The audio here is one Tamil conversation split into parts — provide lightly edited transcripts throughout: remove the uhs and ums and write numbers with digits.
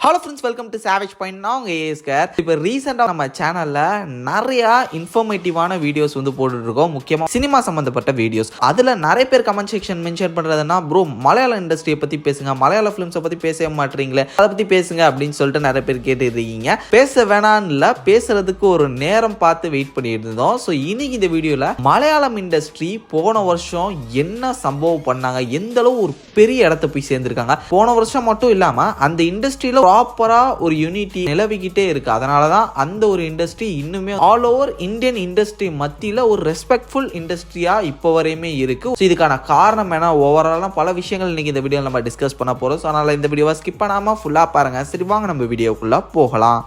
Hello friends, welcome to savage point. நான் உங்கள் ஏஎஸ்கர். இப்போ ரீசெண்டாக நம்ம சேனலில் நிறையா இன்ஃபர்மேட்டிவான வீடியோஸ் வந்து போட்டுட்ருக்கோம், முக்கியமாக சினிமா சம்மந்தப்பட்ட வீடியோஸ். அதில் நிறைய பேர் கமெண்ட் செக்ஷன் மென்ஷன் பண்ணுறதுனா, ப்ரோ மலையாள இண்டஸ்ட்ரியை பற்றி பேசுங்க, மலையாள ஃபிலிம்ஸை பற்றி பேச மாட்டீங்களே, அதை பற்றி பேசுங்க அப்படின்னு சொல்லிட்டு நிறைய பேர் கேட்டுருக்கீங்க. பேச வேணான்னு இல்லை, பேசுறதுக்கு ஒரு நேரம் பார்த்து வெயிட் பண்ணிட்டு இருந்தோம். ஸோ இன்னைக்கு இந்த வீடியோவில் மலையாளம் இண்டஸ்ட்ரி போன வருஷம் என்ன சம்பவம் பண்ணாங்க, எந்த அளவு ஒரு பெரிய இடத்த போய் சேர்ந்துருக்காங்க. போன வருஷம் மட்டும் இல்லாமல் அந்த இண்டஸ்ட்ரியில் ப்ராப்பரா ஒரு யூனிட்டி நிலவிக்கிட்டே இருக்கு. அதனாலதான் அந்த ஒரு இண்டஸ்ட்ரி இன்னுமே ஆல் ஓவர் இந்தியன் இண்டஸ்ட்ரி மத்தியில ஒரு ரெஸ்பெக்ட்ஃபுல் இண்டஸ்ட்ரியா இப்போ வரையுமே இருக்கு. இதுக்கான காரணம் என்ன, ஓவராலா பல விஷயங்கள் இன்னைக்கு இந்த வீடியோல நம்ம டிஸ்கஸ் பண்ண போறோம். அதனால இந்த வீடியோவை ஸ்கிப் பண்ணாம ஃபுல்லா பாருங்க. சரி வாங்க நம்ம வீடியோக்குள்ள போகலாம்.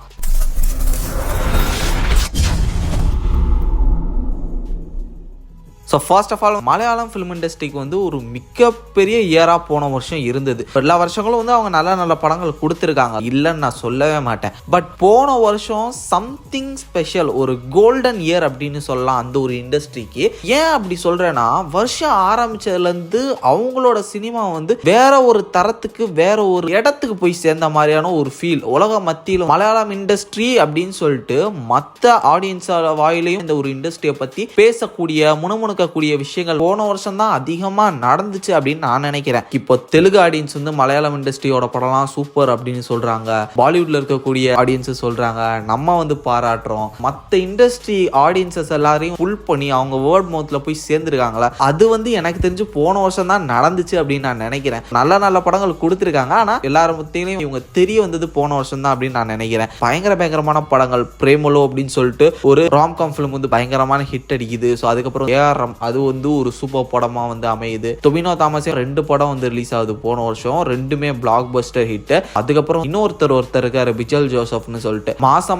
So first of all Malayalam film இண்டஸ்ட்ரிக்கு வந்து ஒரு மிகப்பெரிய இயராக போன வருஷம் இருந்தது. எல்லா வருஷங்களும் வந்து அவங்க நல்ல நல்ல படங்கள் கொடுத்துருக்காங்க, இல்லைன்னு நான் சொல்லவே மாட்டேன். பட் போன வருஷம் சம்திங் ஸ்பெஷல், ஒரு கோல்டன் இயர் அப்படின்னு சொல்லலாம் அந்த ஒரு இண்டஸ்ட்ரிக்கு. ஏன் அப்படி சொல்கிறேன்னா, வருஷம் ஆரம்பித்ததுலேருந்து அவங்களோட சினிமா வந்து வேற ஒரு தரத்துக்கு வேற ஒரு இடத்துக்கு போய் சேர்ந்த மாதிரியான ஒரு ஃபீல். உலக மத்தியில் மலையாளம் இண்டஸ்ட்ரி அப்படின்னு சொல்லிட்டு மற்ற ஆடியன்ஸ் வாயிலையும் இந்த ஒரு இண்டஸ்ட்ரியை பற்றி பேசக்கூடிய முணுமுணுக்க கூடிய விஷயங்கள் போன வருஷம் தான் அதிகமா நடந்துச்சு அப்படின்னு நான் நினைக்கிறேன். இப்போ தெலுங்கு ஆடியன்ஸ் வந்து மலையாளம் இண்டஸ்ட்ரியோட படம்லாம் சூப்பர் அப்படின்னு சொல்றாங்க, பாலிவுட்ல இருக்கக்கூடிய ஆடியன்ஸ் சொல்றாங்க, நம்ம வந்து பாராட்டுறோம். மற்ற இண்டஸ்ட்ரி ஆடியன்சஸ் எல்லாரையும் ஃபுல் பண்ணி அவங்க வேர்ட் மவுத்ல போய் சேர்ந்துருக்காங்களா, அது வந்து எனக்கு தெரிஞ்சு போன வருஷம் தான் நடந்துச்சு அப்படின்னு நான் நினைக்கிறேன். நல்ல நல்ல படங்கள் கொடுத்துருக்காங்க, ஆனா எல்லாரும் மத்தியிலையும் இவங்க தெரிய வந்தது போன வருஷம் தான் அப்படின்னு நான் நினைக்கிறேன். பயங்கரமான படங்கள், பிரேமலோ அப்படின்னு சொல்லிட்டு ஒரு ராம்காம் ஃபிலிம் வந்து பயங்கரமான ஹிட் அடிக்குது. ஸோ அதுக்கப்புறம் ஏஆர் அது வந்து ஒரு சூப்பர் படமா வந்து அமையுது. டொவினோ தாமஸே 2 படம் வந்து ரிலீஸ் ஆகுது போன வருஷம், 2மே பிளாக் பஸ்டர் ஹிட். அதுக்கப்புறம் ஒருத்தர் இருக்காரு பிஜல் ஜோசப்னு சொல்லிட்டு,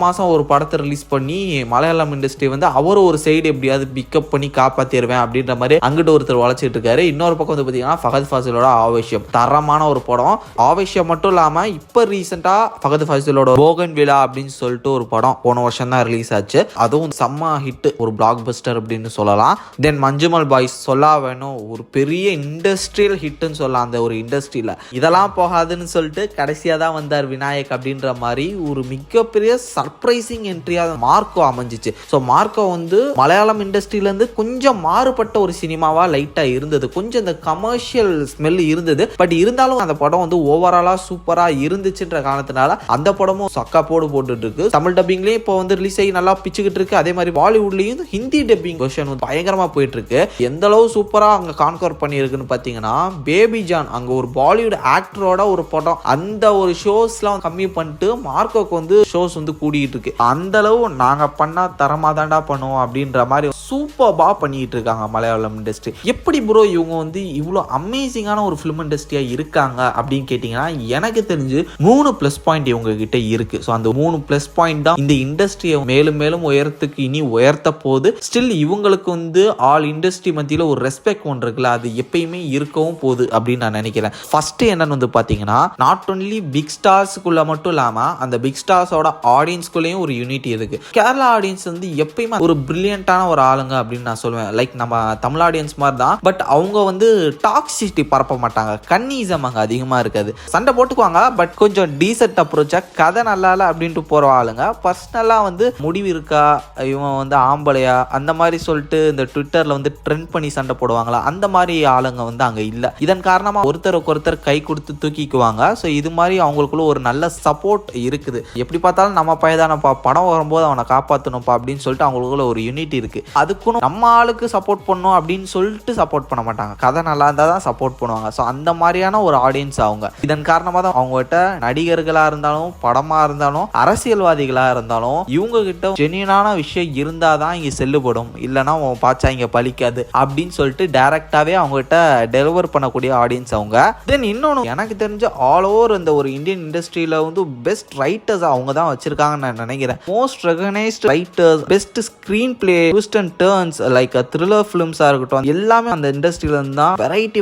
மாசம் ஒரு படத்தை ரிலீஸ் பண்ணி மலையாளம் இண்டஸ்ட்ரி வந்து அவர் ஒரு சைடு எப்படியாவது பிக்கப் பண்ணி காப்பாத்திடுவேன் அப்படின்ற மாதிரி அங்கிட்ட ஒருத்தர் வளர்ச்சிட்டு இருக்காரு. இன்னொரு பக்கம் வந்து பாத்தீங்கன்னா ஃபகத் ஃபாசிலோட ஆவேஷம், தரமான ஒரு படம். ஆவேஷம் மட்டும் இல்லாம இப்ப ரீசெண்டா ஃபகத் ஃபாசிலோட போகன் விழா அப்படின்னு சொல்லிட்டு ஒரு படம் போன வருஷம் தான் ரிலீஸ் ஆச்சு, அதுவும் செம்ம ஹிட், ஒரு பிளாக் பஸ்டர் அப்படின்னு சொல்லலாம். தென் மஞ்சுமல் பாய்ஸ் சொல்லா வேணும், ஒரு பெரிய இண்டஸ்ட்ரியல் ஹிட்னு சொல்லலாம் அந்த ஒரு இண்டஸ்ட்ரியில. இதெல்லாம் போகாதுன்னு சொல்லிட்டு கடைசியா தான் வந்தார் விநாயக் அப்படின்ற மாதிரி ஒரு மிகப்பெரிய சர்ப்ரைசிங் என்ட்ரியா மார்க்கோ அமைஞ்சிச்சு. ஸோ மார்க்கோ வந்து மலையாளம் இண்டஸ்ட்ரியில இருந்து கொஞ்சம் மாறுபட்ட ஒரு சினிமாவா லைட்டா இருந்தது, கொஞ்சம் இந்த கமர்ஷியல் ஸ்மெல் இருந்தது. பட் இருந்தாலும் அந்த படம் வந்து ஓவராலா சூப்பரா இருந்துச்சுன்ற காரணத்தினால அந்த படமும் சக்கா போட்டுட்டு இருக்கு. தமிழ் டப்பிங்லயும் இப்போ வந்து ரிலீஸ் ஆகி நல்லா பிச்சுக்கிட்டு இருக்கு. அதே மாதிரி பாலிவுட்லயும் ஹிந்தி டப்பிங் வெர்ஷன் வந்து பயங்கரமா போயிட்டு இருக்கு. எந்த அளவு சூப்பரா அங்க கான்கவர் பண்ணியிருக்குன்னு பாத்தீங்கன்னா, பேபி ஜான் அங்க ஒரு பாலிவுட் ஆக்டரோட ஒரு படம், அந்த ஒரு ஷோஸ்லாம் கம்மி பண்ணிட்டு மார்க்கோக்கு வந்து ஷோஸ் வந்து கூடிட்டு இருக்கு. அந்த அளவு நாங்க பண்ணா தரமா தாண்டா பண்ணுவோம் அப்படின்ற மாதிரி சூப்பர்பா பண்ணிட்டு இருக்காங்க மலையாளம் இண்டஸ்ட்ரி. எப்படி ப்ரோ இவங்க வந்து இவ்வளோ அமேசிங்கான ஒரு ஃபிலிம் இண்டஸ்ட்ரியா இருக்காங்க அப்படின்னு கேட்டீங்கன்னா, எனக்கு தெரிஞ்சு 3 பிளஸ் பாயிண்ட் இவங்க கிட்ட இருக்கு. ஸோ அந்த 3 பிளஸ் பாயிண்ட் தான் இந்த இண்டஸ்ட்ரியை மேலும் மேலும் உயரத்துக்கு இனி உயர்த்த போது. ஸ்டில் இவங்களுக்கு வந்து ஆல் இண்டஸ்ட்ரி மத்தியில் ஒரு ரெஸ்பெக்ட் ஒன்று இருக்குல்ல, அது எப்பயுமே இருக்கவும் போகுது அப்படின்னு நான் நினைக்கிறேன். ஃபர்ஸ்ட் என்னன்னு வந்து பார்த்தீங்கன்னா, நாட் ஒன்லி பிக் ஸ்டார்ஸ்க்குள்ள மட்டும் இல்லாமல் அந்த பிக் ஸ்டார்ஸோட ஆடியன்ஸ்குள்ளேயும் ஒரு யூனிட்டி இருக்கு. கேரளா ஆடியன்ஸ் வந்து எப்பயுமே ஒரு பிரில்லியண்டான ஒரு ஆளுங்க அப்படின்னு நான் சொல்லுவேன். லைக் நம்ம தமிழ் ஆடியன்ஸ் மாதிரி தான், பட் அவங்க வந்து டாக்ஸிசிட்டி பரப்ப மாட்டாங்க, கன்னிசம் அங்கே அதிகமாக இருக்காது. சண்டை போட்டுக்குவாங்க, பட் கொஞ்சம் டீசென்ட் அப்ரோச்சா, கதை நல்லா இல்லை அப்படின்ட்டு போகிற ஆளுங்க. பர்சனலாக வந்து முடிவு இருக்கா, இவன் வந்து ஆம்பளையா அந்த மாதிரி சொல்லிட்டு இந்த ட்விட்டர்ல வந்து ட்ரெண்ட் பண்ணி சண்டை போடுவாங்களா, அந்த மாதிரி ஆளுங்க வந்து அங்க இல்ல. இதன் காரணமா ஒருத்தருக்கு ஒருத்தர் கை கொடுத்து தூக்கிக்குவாங்க. ஸோ இது மாதிரி அவங்களுக்குள்ள ஒரு நல்ல சப்போர்ட் இருக்குது. எப்படி பார்த்தாலும் நம்ம பையதானப்பா, படம் வரும்போது அவனை காப்பாற்றணும்ப்பா அப்படின்னு சொல்லிட்டு அவங்களுக்குள்ள ஒரு யூனிட்டி இருக்கு. அதுக்கும் நம்ம ஆளுக்கு சப்போர்ட் பண்ணும் அப்படின்னு சொல்லிட்டு சப்போர்ட் பண்ண மாட்டாங்க, கதை நல்லா இருந்தா தான் சப்போர்ட் பண்ணுவாங்க. ஸோ அந்த மாதிரியான ஒரு ஆடியன்ஸ் அவங்க. இதன் காரணமா தான் அவங்ககிட்ட நடிகர்களா இருந்தாலும் படமா இருந்தாலும் அரசியல்வாதிகளா இருந்தாலும் இவங்க கிட்ட ஜென்யூனான விஷயம் இருந்தாதான் இங்க செல்லுபடும், இல்லைன்னா பாச்சா இங்க பலிக்காது அப்படின்னு சொல்லிட்டு டைரக்டாவே அவங்ககிட்ட டெலிவர் பண்ணக்கூடிய ஆடியன்ஸ் அவங்க. தென் இன்னொன்று எனக்கு தெரிஞ்ச ஆல் ஓவர் இந்த ஒரு இந்தியன் இண்டஸ்ட்ரியில வந்து பெஸ்ட் ரைட்டர்ஸ் அவங்க தான் வச்சிருக்காங்கன்னு நான் நினைக்கிறேன். Most recognised writers, best screenplay, twist and turns like thriller ஃபிலிம்ஸாக இருக்கட்டும் எல்லாமே அந்த இண்டஸ்ட்ரியிலேருந்து தான்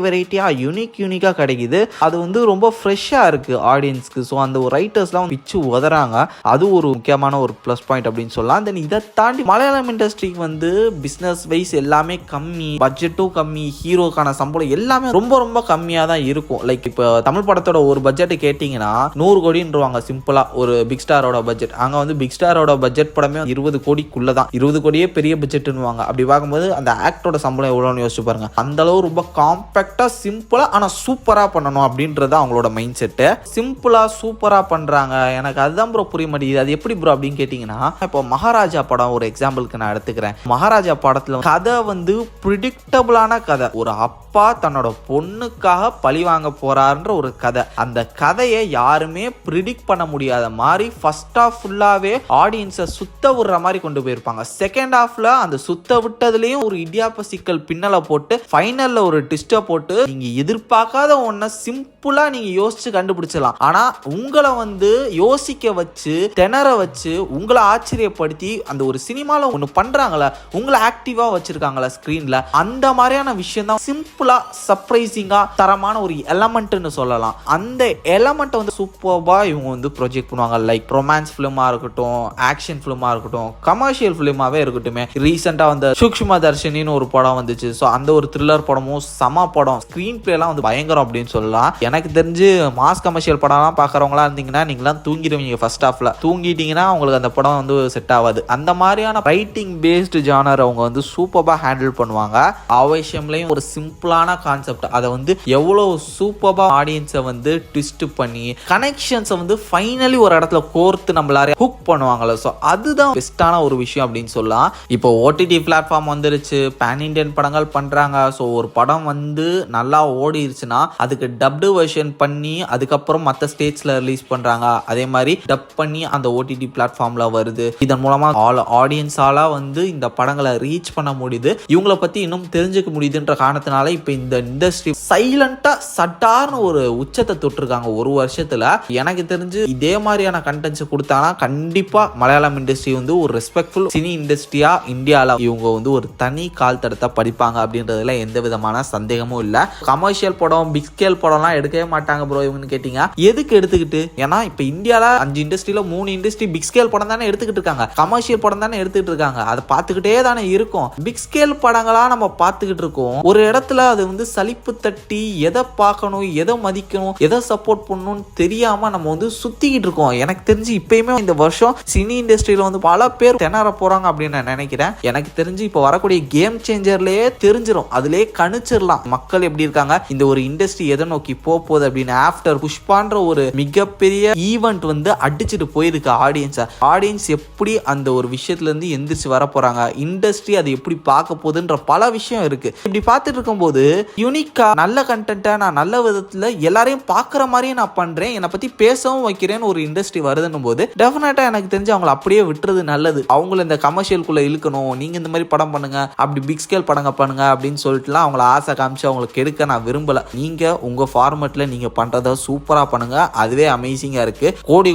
வெரைட்டியாக யூனிக்காக கிடைக்குது. அது வந்து ரொம்ப ஃப்ரெஷ்ஷாக இருக்குது ஆடியன்ஸ்க்கு. ஸோ அந்த ரைட்டர்ஸ்லாம் பிச்சு உதறாங்க. அது ஒரு முக்கியமான ஒரு ப்ளஸ் பாயிண்ட் அப்படின்னு சொல்லலாம். தென் இதை தாண்டி மலையாளம் இண்டஸ்ட்ரிக்கு வந்து பிஸ்னஸ் வைஸ் எல்லாமே கம்மி, பட்ஜெட்டும் கம்மி, ஹீரோக்கான சம்பளம் எல்லாமே ரொம்ப கம்மியாக தான் இருக்கும். லைக் இப்போ தமிழ் படத்தோட ஒரு பட்ஜெட் கேட்டிங்கன்னா 100 கோடின்றவாங்க சிம்பிளாக ஒரு பிக் ஸ்டாரோட பட்ஜெட். அங்கே வந்து பிக் ஸ்டாரோட பட்ஜெட் படமே 20 கோடிக்குள்ளே தான். 20 கோடியே பெரிய பட்ஜெட்னுவாங்க. அப்படி பார்க்கும்போது அந்த ஆக்டரோட சம்பளம் எவ்வளோன்னு யோசிச்சு பாருங்க. அந்த அளவு ரொம்ப காம்பேக்டாக சிம்பிளாக ஆனால் சூப்பராக பண்ணணும் அப்படின்றது அவங்களோட மைண்ட் செட்டு. சிம்பிளாக சூப்பராக பண்ணுறாங்க. எனக்கு அதுதான் ப்ரோ புரிய மாட்டேங்குது. அது எப்படி ப்ரோ அப்படின்னு கேட்டிங்கன்னா, இப்போ மகாராஜா படம் ஒரு எக்ஸாம்பிளுக்கு நான் எடுத்துக்கிறேன். மகாராஜா படத்தில் கதை வந்து ப்ரிடிக்டபிளான கதை. ஒரு அப்பா தன்னோட பொண்ணுக்காக பழி வாங்க போறாருன்ற ஒரு கதை. அந்த கதையை யாருமே ப்ரிடிக்ட் பண்ண முடியாத மாதிரி ஃபர்ஸ்ட் ஹாஃப் ஃபுல்லாவே ஆடியன்ஸை சுத்த விடுற மாதிரி கொண்டு போயிருப்பாங்க. செகண்ட் ஹாஃப்ல அந்த சுத்த விட்டதுலயும் ஒரு இடியாப்ப சிக்கல் பின்னலை போட்டு ஃபைனல்ல ஒரு ட்விஸ்டை போட்டு நீங்க எதிர்பார்க்காத ஒன்ன சிம்பிளா நீங்க யோசிச்சு கண்டுபிடிச்சலாம். ஆனா உங்களை வந்து யோசிக்க வச்சு திணற வச்சு உங்களை ஆச்சரியப்படுத்தி அந்த ஒரு சினிமால ஒன்று பண்றாங்களே, உங்களை ஆக்டிவா வச்சிருக்காங்களா ஸ்கிரீன்ல, அந்த மாதிரியான விஷயம் தான் சிம்பிளா சர்ப்ரைசிங்கா தரமான ஒரு எலமெண்ட்னு சொல்லலாம். அந்த எலமெண்ட்டை வந்து சூப்பர்பா இவங்க வந்து ப்ரொஜெக்ட் பண்ணுவாங்க. லைக் ரொமான்ஸ் ஃபிலிமா இருக்கட்டும், ஆக்ஷன் ஃபிலிமா இருக்கட்டும், கமர்ஷியல் ஃபிலிமாவே இருக்கட்டும். ரீசெண்டா வந்து சூக்ஷ்ம தர்ஷினின்னு ஒரு படம் வந்துச்சு. ஸோ அந்த ஒரு த்ரில்லர் படமும் சம படம். ஸ்கிரீன் பிளேலாம் வந்து பயங்கரம் அப்படின்னு சொல்லலாம். எனக்கு தெரிஞ்சு மாஸ் கமர்ஷியல் படம்லாம் பார்க்குறவங்களா இருந்தீங்கன்னா நீங்களாம் தூங்கிடுவீங்க. ஃபர்ஸ்ட் ஹாஃப்ல தூங்கிட்டீங்கன்னா உங்களுக்கு அந்த படம் வந்து செட் ஆகாது. அந்த மாதிரியான ரைட்டிங் பேஸ்டு ஜானர் அவங்க வந்து சூப்பர்பா ஹேண்டில் பண்ணுவாங்க. ஆவேஷம்லையும் ஒரு சிம்பிளான கான்செப்ட் அதை வந்து எவ்வளோ சூப்பர்பா ஆடியன்ஸை வந்து ட்விஸ்ட் பண்ணி கனெக்ஷன்ஸை வந்து ஃபைனலி ஒரு இடத்துல கோர்த்து நம்மளால ஹுக் பண்ணுவாங்கல்ல. ஸோ அதுதான் பெஸ்ட்டான ஒரு விஷயம் அப்படின்னு சொல்லலாம். இப்போ ஓடிடி பிளாட்ஃபார்ம் வந்துருச்சு, பேன் இண்டியன் படங்கள் பண்றாங்க. ஸோ ஒரு படம் வந்து நல்லா ஓடிடுச்சுன்னா அதுக்கு டப்டு வெர்ஷன் பண்ணி அதுக்கப்புறம் மற்ற ஸ்டேட்ஸ்ல ரிலீஸ் பண்றாங்க. அதே மாதிரி டப் பண்ணி அந்த ஓடிடி பிளாட்ஃபார்ம்ல வருது. இதன் மூலமா ஆடியன்ஸால வந்து இந்த படங்களை ரீச் பண்ண முடியுது. இவங்களை பத்தி இன்னும் தெரிஞ்சுக்க முடியுதுன்ற காரணத்தினால இப்போ இந்த இண்டஸ்ட்ரி சைலண்டா சட்டார்னு ஒரு உச்சத்தை தொட்டிருக்காங்க ஒரு வருஷத்துல. எனக்கு தெரிஞ்சு இதே மாதிரியான கண்டென்ட்ஸ் கொடுத்தாங்கன்னா கண்டிப்பா மலையாளம் இண்டஸ்ட்ரி வந்து ஒரு ரெஸ்பெக்ட்ஃபுல் சினி இண்டஸ்ட்ரியா இந்தியால இவங்க வந்து ஒரு தனி கால் தடத்தை படிப்பாங்க அப்படின்றதுல எந்த விதமான சந்தேகமும் இல்ல. கமர்ஷியல் படம், பிக் ஸ்கேல் படம்லாம் எடுக்கவே மாட்டாங்க ப்ரோ இவங்கன்னு கேட்டீங்க. எதுக்கு எடுத்துக்கிட்டு? ஏன்னா இப்ப இந்தியால 5 இண்டஸ்ட்ரியில 3 இண்டஸ்ட்ரி பிக் ஸ்கேல் படம் தானே எடுத்துக்கிட்டு இருக்காங்க, கமர்ஷியல் படம் தானே எடுத்துக்கிட்டு இருக்காங்க. அதை பார்த்துக்கிட்டே தானே இருக்கும். பிக் ஸ்கேல் படங்களா நம்ம பார்த்துக்கிட்டு இருக்கோம். ஒரு இடத்துல அது வந்து சலிப்பு தட்டி எதை பார்க்கணும், எதை மதிக்கணும், எதை சப்போர்ட் பண்ணணும்னு தெரியாம நம்ம வந்து சுத்திக்கிட்டு இருக்கோம். எனக்கு தெரிஞ்சு இப்பயுமே இந்த வருஷம் சினி இண்டஸ்ட்ரியில வந்து பல பேர் திணற போறாங்க அப்படின்னு நான் நினைக்கிறேன். எனக்கு தெரிஞ்சு இப்போ வரக்கூடிய கேம் சேஞ்சர்லயே தெரிஞ்சிடும், அதுலயே கணிச்சிடலாம் மக்கள் எப்படி இருக்காங்க, இந்த ஒரு இண்டஸ்ட்ரி எதை நோக்கி போகுது அப்படின்னு. ஆஃப்டர் புஷ்பான்ற ஒரு மிகப்பெரிய ஈவெண்ட் வந்து அடிச்சுட்டு போயிருக்கு ஆடியன்ஸ் எப்படி அந்த ஒரு விஷயத்துல இருந்து எந்திரிச்சு வர போறாங்க, இண்டஸ்ட்ரி அது எப்படி பார்க்க போகுதுன்ற பல விஷயம் இருக்கு. இப்படி பார்த்துட்டு இருக்கும்போது யூனிக்கா நல்ல கண்டென்ட்டா நான் நல்ல விதத்துல எல்லாரையும் பார்க்குற மாதிரியே நான் பண்றேன், என்னை பத்தி பேசவும் வைக்கிறேன்னு ஒரு இண்டஸ்ட்ரி வருதுன்னும் போது டெஃபினட்டா எனக்கு தெரிஞ்சு அவங்களை அப்படியே விட்டுறது நல்லது. அவங்கள இந்த கமர்ஷியலுக்குள்ள இழுக்கணும், நீங்க இந்த மாதிரி படம் பண்ணுங்க, அப்படி பிக் ஸ்கேல் படங்க பண்ணுங்க அப்படின்னு சொல்லிட்டுலாம் அவங்கள ஆசை காமிச்சு அவங்களுக்கு கெடுக்க நான் விரும்பல. நீங்க உங்க ஃபார்மேட்ல நீங்க பண்றத சூப்பரா பண்ணுங்க, அதுவே அமேசிங்கா இருக்கு.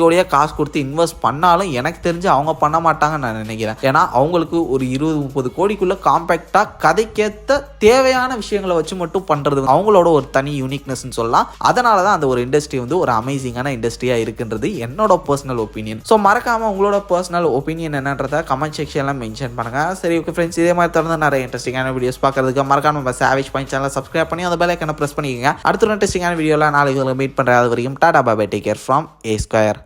கோடியா காசு கொடுத்து இன்வெஸ்ட் பண்ணாலும் எனக்கு தெரிஞ்சு அவங்க பண்ண மாட்டாங்கன்னு நான் நினைக்கிறேன். ஏன்னா அவங்களுக்கு ஒரு 20-30 கோடிக்குள்ள காம்பேக்டா கதைக்கேத்த தேவையான விஷயங்களை வச்சு மட்டும் பண்றது அவங்களோட ஒரு தனி யூனிக்னஸ் சொல்லலாம். அதனாலதான் அந்த ஒரு இண்டஸ்ட்ரி வந்து ஒரு அமேசிங்கான இண்டஸ்ட்ரியா இருக்குன்றது என்னோட பர்சனல் ஒப்பீனியன். ஸோ மறக்காம உங்களோட பர்சனல் ஒப்பீனியன் என்னன்றத கமெண்ட் செக்ஷன்ல மென்ஷன் பண்ணுங்க. சரி ஓகே ஃப்ரெண்ட்ஸ், இதே மாதிரி தொடர்ந்து நிறைய இன்ட்ரெஸ்டிங்கான வீடியோஸ் பார்க்கறதுக்கு மறக்காம நம்ம சாவேஜ் பாயிண்ட் சேனலை சப்ஸ்கிரைப் பண்ணி அந்த பெல் ஐகானை பிரஸ் பண்ணிக்கங்க. அடுத்த இன்ட்ரெஸ்டிங்கான வீடியோல நாளைக்கு மீட் பண்ற அது வரைக்கும் tata bye bye, take care from A Square.